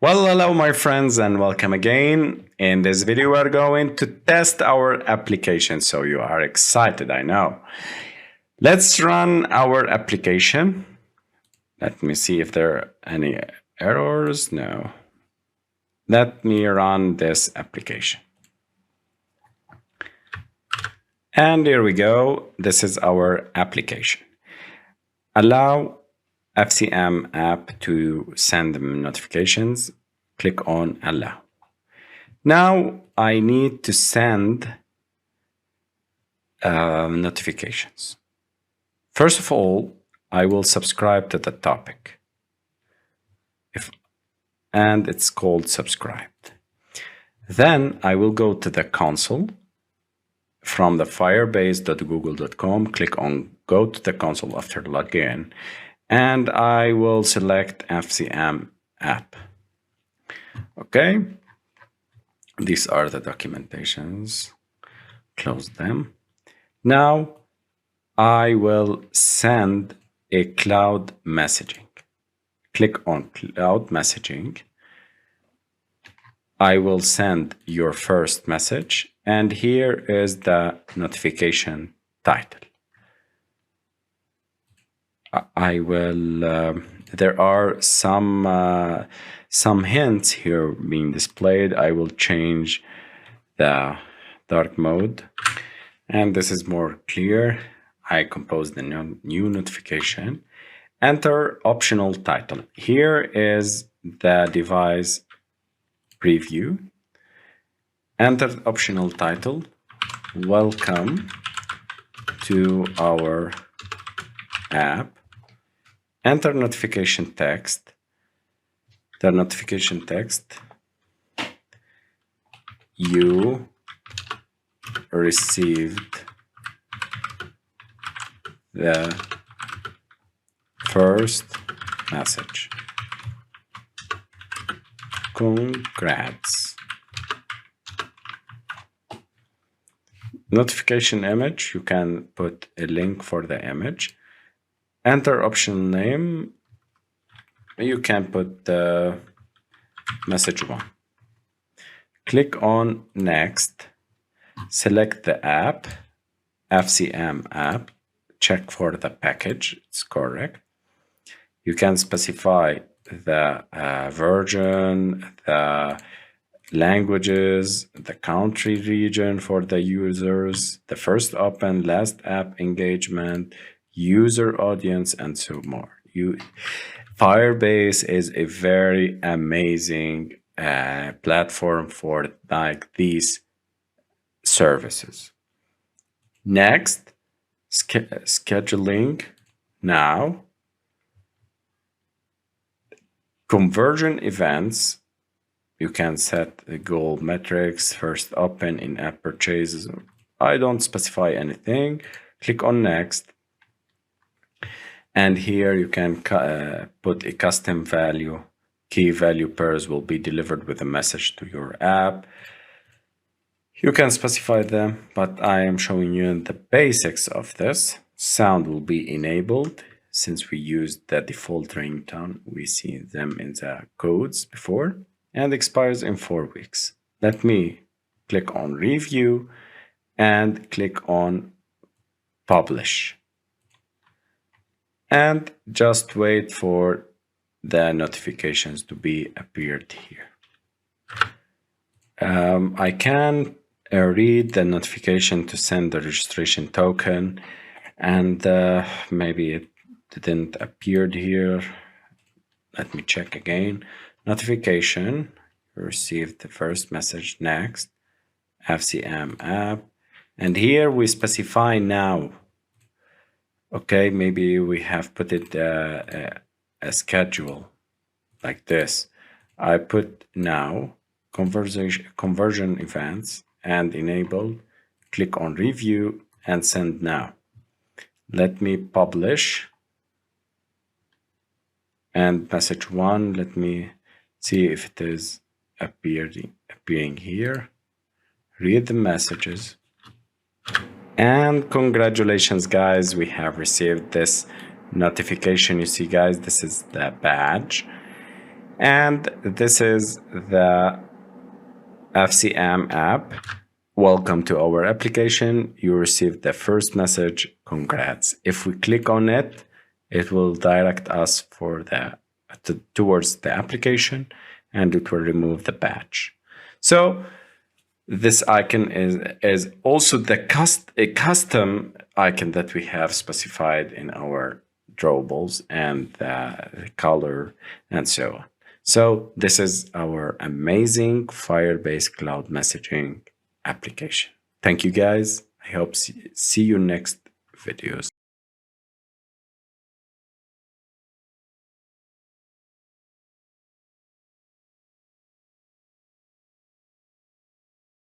Well, hello, my friends, and welcome again. In this video, we're going to test our application. So you are excited, I know. Let's run our application. Let me see if there are any errors. No. Let me run this application. And here we go. This is our application. Allow FCM app to send them notifications. Click on allow. Now I need to send notifications. First of all, I will subscribe to the topic. And it's called subscribed. Then I will go to the console. From the firebase.google.com, click on go to the console after login, and I will select FCM app. Okay, these are the documentations. Close them. Now I will send a cloud messaging. Click on cloud messaging. I will send your first message, and here is the notification title. I will. There are some hints here being displayed. I will change the dark mode, and this is more clear. I compose the new notification. Enter optional title. Here is the device preview. Enter optional title. Welcome to our app. Enter notification text. The notification text. You received the first message. Congrats. Notification image, you can put a link for the image. Enter optional name, you can put the message 1. Click on next, select the app, FCM app, check for the package, it's correct. You can specify the version, the languages, the country region for the users, the first open, last app engagement, user audience, and so more. Firebase is a very amazing platform for like these services. Next, scheduling now. Conversion events, you can set the goal metrics, first open, in-app purchases. I don't specify anything. Click on next. And here you can put a custom value. Key value pairs will be delivered with a message to your app. You can specify them, but I am showing you the basics of this. Sound will be enabled. Since we used the default ringtone, we see them in the codes before, and expires in 4 weeks. Let me click on review and click on publish. And just wait for the notifications to be appeared here. I can read the notification to send the registration token, and maybe it didn't appear here. Let me check again. Notification, received the first message, next, FCM app. And here we specify now. Okay, maybe we have put it a schedule like this. I put now, conversion events, and enable. Click on review and send now. Let me publish. And message 1, let me see if it is appearing here. Read the messages. And congratulations, guys, we have received this notification. You see, guys, this is the badge. And this is the FCM app. Welcome to our application. You received the first message. Congrats. If we click on it, it will direct us towards the application, and it will remove the batch. So this icon is also a custom icon that we have specified in our drawables, and the color and so on. So this is our amazing Firebase cloud messaging application. Thank you guys. I hope see you next videos.